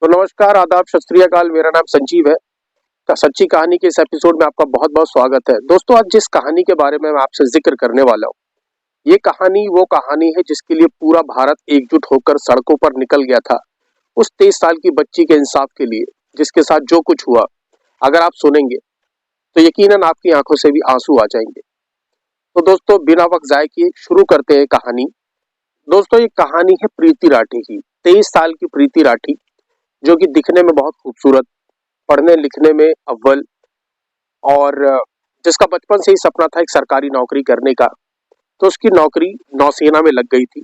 तो नमस्कार, आदाब, सत श्री अकाल। मेरा नाम संजीव है। सच्ची कहानी के इस एपिसोड में आपका बहुत-बहुत स्वागत है। दोस्तों, आज जिस कहानी के बारे में मैं आपसे ज़िक्र करने वाला हूँ, ये कहानी वो कहानी है जिसके लिए पूरा भारत एकजुट होकर सड़कों पर निकल गया था। उस 23 साल की बच्ची के इंसाफ के लिए, जिसके साथ जो कुछ हुआ, अगर आप सुनेंगे, तो यकीनन आपकी आँखों से भी आँसू आ जाएँगे। तो दोस्तों, बिना वक़्त ज़ाये किए शुरू करते हैं कहानी। दोस्तों, ये कहानी है प्रीति राठी की। 23 साल की प्रीति राठी, जो कि दिखने में बहुत खूबसूरत, पढ़ने लिखने में अव्वल और जिसका बचपन से ही सपना था एक सरकारी नौकरी करने का। तो उसकी नौकरी नौसेना में लग गई थी।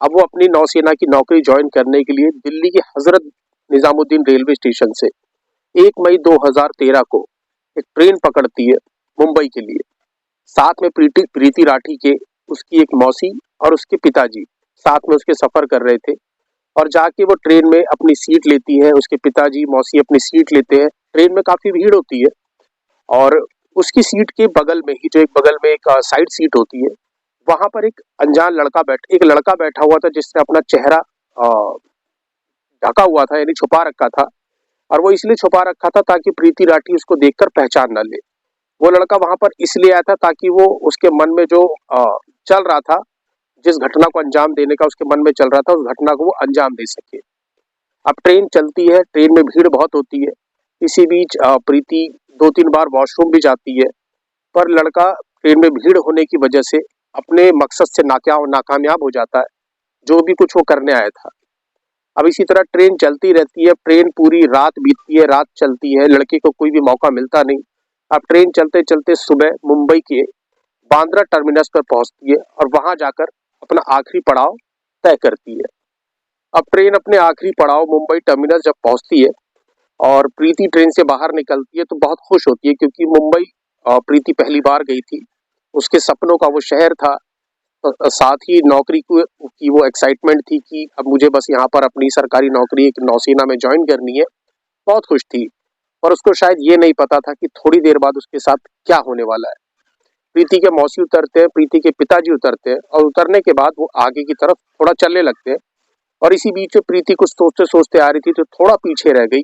अब वो अपनी नौसेना की नौकरी ज्वाइन करने के लिए दिल्ली के हजरत निजामुद्दीन रेलवे स्टेशन से 1 मई 2013 को एक ट्रेन पकड़ती है मुंबई के लिए। साथ में प्रीति प्रीति राठी के उसकी एक मौसी और उसके पिताजी साथ में उसके सफर कर रहे थे। और जाके वो ट्रेन में अपनी सीट लेती है, उसके पिताजी मौसी अपनी सीट लेते हैं। ट्रेन में काफी भीड़ होती है और उसकी सीट के बगल में ही, जो एक बगल में एक साइड सीट होती है, वहां पर एक लड़का बैठा हुआ था जिसने अपना चेहरा ढका हुआ था, यानी छुपा रखा था। और वो इसलिए छुपा रखा था ताकि प्रीति राठी उसको देखकर पहचान न ले। वो लड़का वहां पर इसलिए आया था ताकि वो उसके मन में जो चल रहा था, जिस घटना को अंजाम देने का उसके मन में चल रहा था, उस घटना को वो अंजाम दे सके। अब ट्रेन चलती है, ट्रेन में भीड़ बहुत होती है। इसी बीच प्रीति 2-3 बार वॉशरूम भी जाती है, पर लड़का ट्रेन में भीड़ होने की वजह से अपने मकसद से नाकामयाब हो जाता है, जो भी कुछ वो करने आया था। अब इसी तरह ट्रेन चलती रहती है, ट्रेन पूरी रात बीतती है, रात चलती है, लड़के को कोई भी मौका मिलता नहीं। अब ट्रेन चलते-चलते सुबह मुंबई के बांद्रा टर्मिनस पर पहुंचती है और वहां जाकर अपना आखिरी पड़ाव तय करती है। अब ट्रेन अपने आखिरी पड़ाव मुंबई टर्मिनस जब पहुंचती है और प्रीति ट्रेन से बाहर निकलती है तो बहुत खुश होती है, क्योंकि मुंबई प्रीति पहली बार गई थी। उसके सपनों का वो शहर था। साथ ही नौकरी की वो एक्साइटमेंट थी कि अब मुझे बस यहाँ पर अपनी सरकारी नौकरी एक नौसेना में ज्वाइन करनी है। बहुत खुश थी, पर उसको शायद ये नहीं पता था कि थोड़ी देर बाद उसके साथ क्या होने वाला है। प्रीति के मौसी उतरते हैं, प्रीति के पिताजी उतरते हैं और उतरने के बाद वो आगे की तरफ थोड़ा चलने लगते हैं। और इसी बीच में प्रीति कुछ सोचते सोचते आ रही थी तो थोड़ा पीछे रह गई।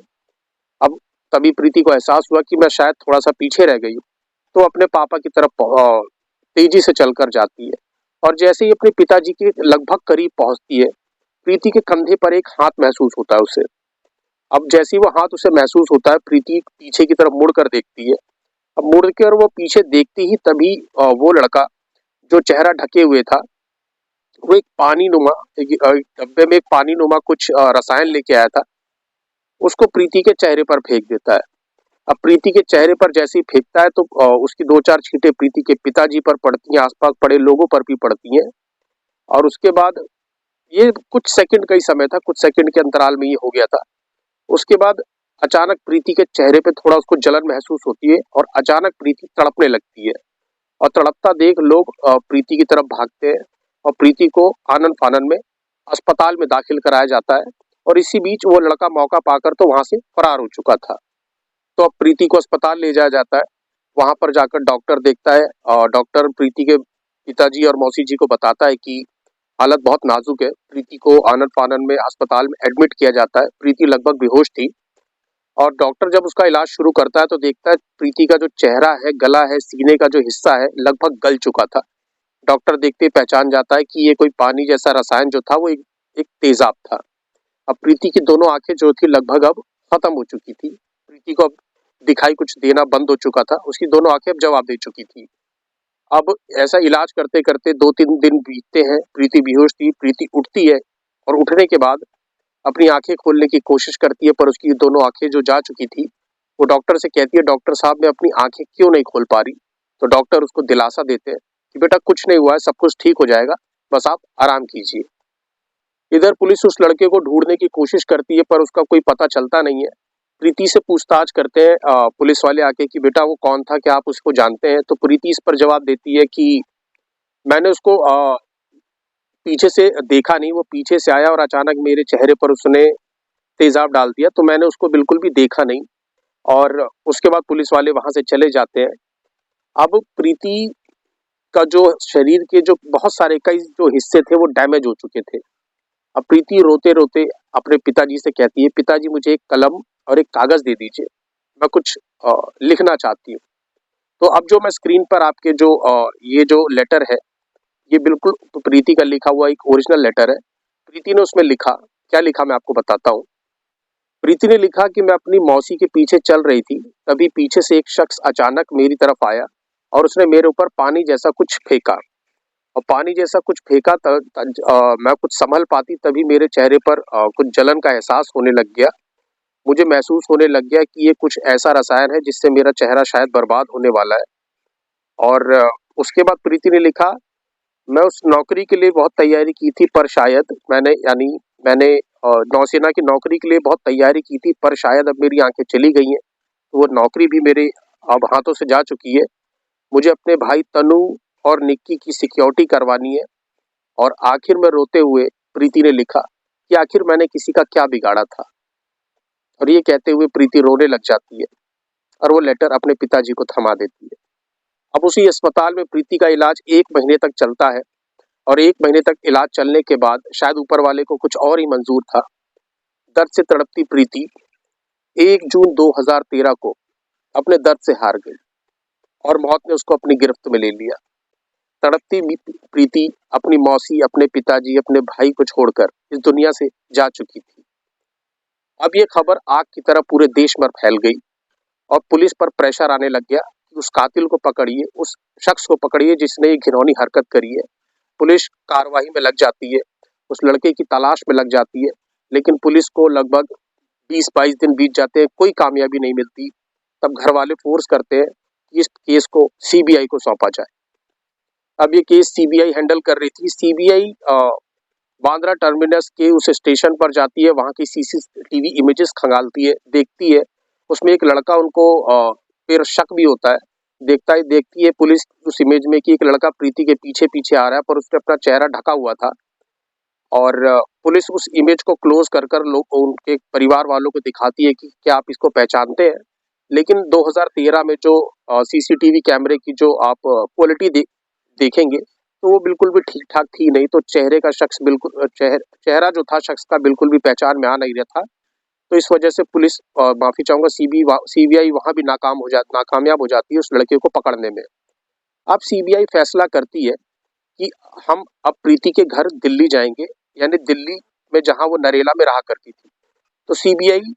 अब तभी प्रीति को एहसास हुआ कि मैं शायद थोड़ा सा पीछे रह गई हूँ। तो अपने पापा की तरफ तेजी से चलकर जाती है और जैसे ही अपने पिताजी के लगभग करीब पहुंचती है, प्रीति के कंधे पर एक हाथ महसूस होता है उसे। अब जैसे ही वो हाथ उसे महसूस होता है, प्रीति पीछे की तरफ मुड़ कर देखती है। अब मुड़ कर वो पीछे देखती ही तभी वो लड़का जो चेहरा ढके हुए था, वो एक डब्बे में एक पानी नुमा कुछ रसायन लेके आया था, उसको प्रीति के चेहरे पर फेंक देता है। अब प्रीति के चेहरे पर जैसे ही फेंकता है तो उसकी 2-4 छींटे प्रीति के पिताजी पर पड़ती हैं, आसपास पड़े लोगों पर भी पड़ती हैं। और उसके बाद ये कुछ सेकंड का ही समय था, कुछ सेकंड के अंतराल में ये हो गया था। उसके बाद अचानक प्रीति के चेहरे पे थोड़ा उसको जलन महसूस होती है और अचानक प्रीति तड़पने लगती है। और तड़पता देख लोग प्रीति की तरफ भागते हैं और प्रीति को आनन-फानन में अस्पताल में दाखिल कराया जाता है। और इसी बीच वो लड़का मौका पाकर तो वहां से फरार हो चुका था। तो अब प्रीति को अस्पताल ले जाया जाता है। वहां पर जाकर डॉक्टर देखता है और डॉक्टर प्रीति के पिताजी और मौसी जी को बताता है कि हालत बहुत नाजुक है। प्रीति को आनन-फानन में अस्पताल में एडमिट किया जाता है। प्रीति लगभग बेहोश थी और डॉक्टर जब उसका इलाज शुरू करता है तो देखता है प्रीति का जो चेहरा है, गला है, सीने का जो हिस्सा है, लगभग गल चुका था। डॉक्टर देखते ही पहचान जाता है कि ये कोई पानी जैसा रसायन जो था वो एक तेजाब था। अब प्रीति की दोनों आंखें जो थी लगभग अब खत्म हो चुकी थी। प्रीति को अब दिखाई कुछ देना बंद हो चुका था। उसकी दोनों आंखें अब जवाब दे चुकी थी। अब ऐसा इलाज करते करते 2-3 दिन बीतते हैं। प्रीति बेहोश थी। प्रीति उठती है और उठने के बाद अपनी आंखें खोलने की कोशिश करती है, पर उसकी दोनों आंखें जो जा चुकी थी, वो डॉक्टर से कहती है, डॉक्टर साहब मैं अपनी आंखें क्यों नहीं खोल पा रही। तो डॉक्टर उसको दिलासा देते हैं कि बेटा कुछ नहीं हुआ है, सब कुछ ठीक हो जाएगा, बस आप आराम कीजिए। इधर पुलिस उस लड़के को ढूंढने की कोशिश करती है, पर उसका कोई पता चलता नहीं है। प्रीति से पूछताछ करते हैं पुलिस वाले आके कि बेटा वो कौन था, क्या आप उसको जानते हैं। तो प्रीति इस पर जवाब देती है कि मैंने उसको पीछे से देखा नहीं, वो पीछे से आया और अचानक मेरे चेहरे पर उसने तेजाब डाल दिया, तो मैंने उसको बिल्कुल भी देखा नहीं। और उसके बाद पुलिस वाले वहां से चले जाते हैं। अब प्रीति का जो शरीर के जो बहुत सारे कई जो हिस्से थे वो डैमेज हो चुके थे। अब प्रीति रोते रोते अपने पिताजी से कहती है, पिताजी मुझे एक कलम और एक कागज दे दीजिए, मैं कुछ लिखना चाहती हूँ। तो अब जो मैं स्क्रीन पर आपके जो ये जो लेटर है, ये बिल्कुल प्रीति का लिखा हुआ एक ओरिजिनल लेटर है। प्रीति ने उसमें लिखा, क्या लिखा मैं आपको बताता हूँ। प्रीति ने लिखा कि मैं अपनी मौसी के पीछे चल रही थी, तभी पीछे से एक शख्स अचानक मेरी तरफ आया और उसने मेरे ऊपर पानी जैसा कुछ फेंका, और पानी जैसा कुछ फेंका मैं कुछ संभल पाती तभी मेरे चेहरे पर कुछ जलन का एहसास होने लग गया। मुझे महसूस होने लग गया कि ये कुछ ऐसा रसायन है जिससे मेरा चेहरा शायद बर्बाद होने वाला है। और उसके बाद प्रीति ने लिखा, मैं उस नौकरी के लिए बहुत तैयारी की थी, पर शायद मैंने नौसेना की नौकरी के लिए बहुत तैयारी की थी, पर शायद अब मेरी आंखें चली गई हैं, तो वो नौकरी भी मेरे अब हाथों से जा चुकी है। मुझे अपने भाई तनु और निक्की की सिक्योरिटी करवानी है। और आखिर में रोते हुए प्रीति ने लिखा कि आखिर मैंने किसी का क्या बिगाड़ा था। और ये कहते हुए प्रीति रोने लग जाती है और वो लेटर अपने पिताजी को थमा देती है। अब उसी अस्पताल में प्रीति का इलाज 1 महीने तक चलता है, और 1 महीने तक इलाज चलने के बाद शायद ऊपर वाले को कुछ और ही मंजूर था। दर्द से तड़पती प्रीति 1 जून 2013 को अपने दर्द से हार गई और मौत ने उसको अपनी गिरफ्त में ले लिया। तड़पती प्रीति अपनी मौसी, अपने पिताजी, अपने भाई को छोड़कर इस दुनिया से जा चुकी थी। अब ये खबर आग की तरह पूरे देश में फैल गई और पुलिस पर प्रेशर आने लग गया कि उस कातिल को पकड़िए, उस शख्स को पकड़िए जिसने ये घिनौनी हरकत करी है। पुलिस कार्रवाई में लग जाती है, उस लड़के की तलाश में लग जाती है, लेकिन पुलिस को लगभग 20-22 दिन बीत जाते हैं, कोई कामयाबी नहीं मिलती। तब घर वाले फोर्स करते हैं कि इस केस को सीबीआई को सौंपा जाए। अब ये केस सीबीआई हैंडल कर रही थी। सीबीआई बांद्रा टर्मिनस के उस स्टेशन पर जाती है, वहां की सीसीटीवी इमेजेस खंगालती है, देखती है उसमें एक लड़का, उनको फिर शक भी होता है, देखती है पुलिस उस इमेज में कि एक लड़का प्रीति के पीछे पीछे आ रहा है, पर उसने अपना चेहरा ढका हुआ था। और पुलिस उस इमेज को क्लोज कर लोग उनके परिवार वालों को दिखाती है कि क्या आप इसको पहचानते हैं। लेकिन 2013 में जो सीसीटीवी कैमरे की जो आप क्वालिटी देखेंगे, तो वो बिल्कुल भी ठीक ठाक थी नहीं। तो चेहरे का शख्स बिल्कुल चेहरा जो था शख्स का बिल्कुल भी पहचान में आ नहीं रहा था। तो इस वजह से पुलिस, माफी चाहूंगा, सीबीआई वहां भी नाकामयाब हो जाती है उस लड़के को पकड़ने में। अब सीबीआई फैसला करती है कि हम अब प्रीति के घर दिल्ली जाएंगे, यानी दिल्ली में जहां वो नरेला में रहा करती थी। तो सीबीआई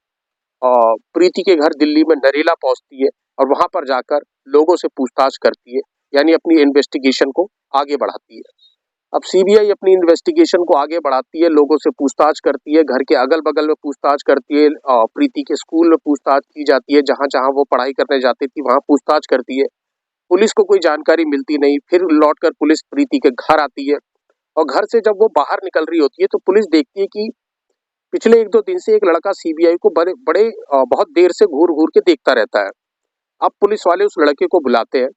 प्रीति के घर दिल्ली में नरेला पहुंचती है और वहां पर जाकर लोगों से पूछताछ करती है, यानी अपनी इन्वेस्टिगेशन को आगे बढ़ाती है। अब सीबीआई अपनी इन्वेस्टिगेशन को आगे बढ़ाती है, लोगों से पूछताछ करती है, घर के अगल बगल में पूछताछ करती है, प्रीति के स्कूल में पूछताछ की जाती है, जहां जहां वो पढ़ाई करने जाती थी वहां पूछताछ करती है। पुलिस को कोई जानकारी मिलती नहीं। फिर लौटकर पुलिस प्रीति के घर आती है, और घर से जब वो बाहर निकल रही होती है तो पुलिस देखती है कि पिछले 1-2 दिन से एक लड़का सीबीआई को बहुत देर से घूर घूर के देखता रहता है। अब पुलिस वाले उस लड़के को बुलाते हैं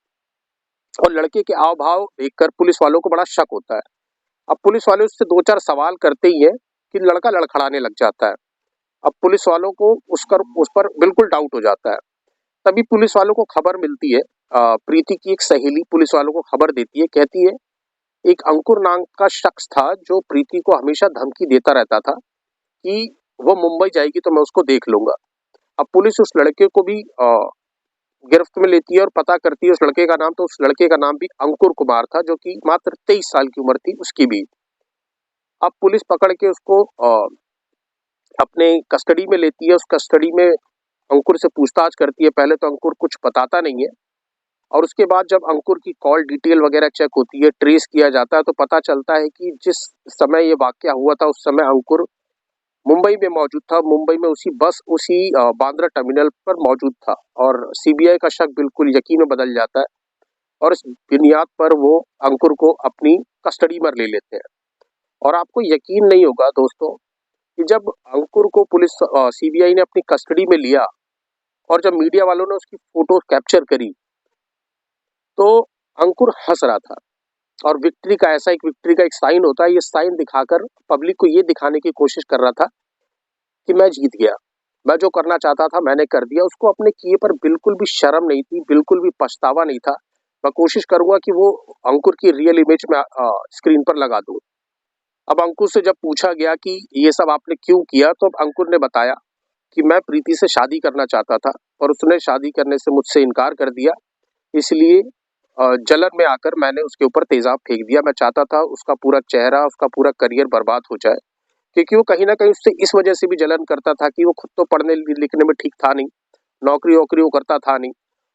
और लड़के के हाव भाव देखकर पुलिस वालों को बड़ा शक होता है। अब पुलिस वाले उससे 2-4 सवाल करते ही है कि लड़का लड़खड़ाने लग जाता है। अब पुलिस वालों को उस पर बिल्कुल डाउट हो जाता है। तभी पुलिस वालों को खबर मिलती है, प्रीति की एक सहेली पुलिस वालों को खबर देती है, कहती है एक अंकुर नाम का शख्स था जो प्रीति को हमेशा धमकी देता रहता था कि वो मुंबई जाएगी तो मैं उसको देख लूंगा। अब पुलिस उस लड़के को भी गिरफ्त में लेती है और पता करती है उस लड़के का नाम। तो उस लड़के का नाम भी अंकुर कुमार था, जो कि मात्र 23 साल की उम्र थी उसकी भी। अब पुलिस पकड़ के उसको अपने कस्टडी में लेती है। उस कस्टडी में अंकुर से पूछताछ करती है। पहले तो अंकुर कुछ बताता नहीं है, और उसके बाद जब अंकुर की कॉल डिटेल वगैरह चेक होती है, ट्रेस किया जाता है, तो पता चलता है कि जिस समय ये वाकया हुआ था उस समय अंकुर मुंबई में मौजूद था। मुंबई में उसी बांद्रा टर्मिनल पर मौजूद था, और सीबीआई का शक बिल्कुल यकीन में बदल जाता है, और इस बुनियाद पर वो अंकुर को अपनी कस्टडी में ले लेते हैं। और आपको यकीन नहीं होगा दोस्तों कि जब अंकुर को सीबीआई ने अपनी कस्टडी में लिया और जब मीडिया वालों ने उसकी फोटो कैप्चर करी, तो अंकुर हंस रहा था। और विक्ट्री का एक साइन होता है, ये साइन दिखाकर पब्लिक को ये दिखाने की कोशिश कर रहा था कि मैं जीत गया, मैं जो करना चाहता था मैंने कर दिया। उसको अपने किए पर बिल्कुल भी शर्म नहीं थी, बिल्कुल भी पछतावा नहीं था। मैं कोशिश करूंगा कि वो अंकुर की रियल इमेज में स्क्रीन पर लगा दूं। अब अंकुर से जब पूछा गया कि ये सब आपने क्यों किया, तो अब अंकुर ने बताया कि मैं प्रीति से शादी करना चाहता था और उसने शादी करने से मुझसे इनकार कर दिया। इसलिए जलन में आकर मैंने उसके ऊपर तेज़ाब फेंक दिया। मैं चाहता था उसका पूरा चेहरा, उसका पूरा करियर बर्बाद हो जाए, क्योंकि वो कहीं न कहीं उससे इस वजह से भी जलन करता था कि वो खुद तो पढ़ने-लिखने में ठीक था नहीं, नौकरी-वोकरी वो करता था नहीं,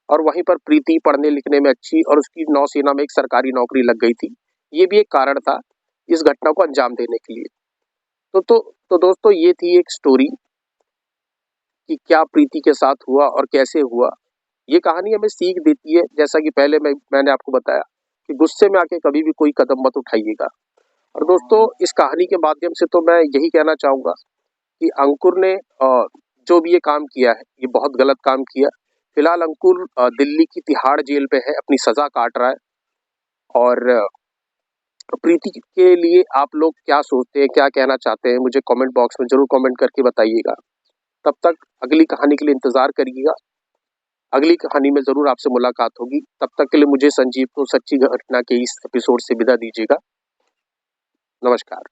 और वहीं पर प्रीति पढ़ने-लिखने में अच्छी और उसकी नौसेना में एक सरकारी नौकरी लग गई थी। ये भी एक कारण था इस घटना को अंजाम देने के लिए। तो दोस्तों, ये थी एक स्टोरी कि क्या प्रीति के साथ हुआ और कैसे हुआ। ये कहानी हमें सीख देती है, जैसा कि पहले मैंने आपको बताया कि गुस्से में आके कभी भी कोई कदम मत उठाइएगा। और दोस्तों, इस कहानी के माध्यम से तो मैं यही कहना चाहूँगा कि अंकुर ने जो भी ये काम किया है, ये बहुत गलत काम किया। फिलहाल अंकुर दिल्ली की तिहाड़ जेल पे है, अपनी सज़ा काट रहा है। और प्रीति के लिए आप लोग क्या सोचते हैं, क्या कहना चाहते हैं, मुझे कमेंट बॉक्स में ज़रूर कमेंट करके बताइएगा। तब तक अगली कहानी के लिए इंतज़ार करिएगा। अगली कहानी में ज़रूर आपसे मुलाकात होगी। तब तक के लिए मुझे संजीव को सच्ची घटना के इस एपिसोड से विदा दीजिएगा। नमस्कार।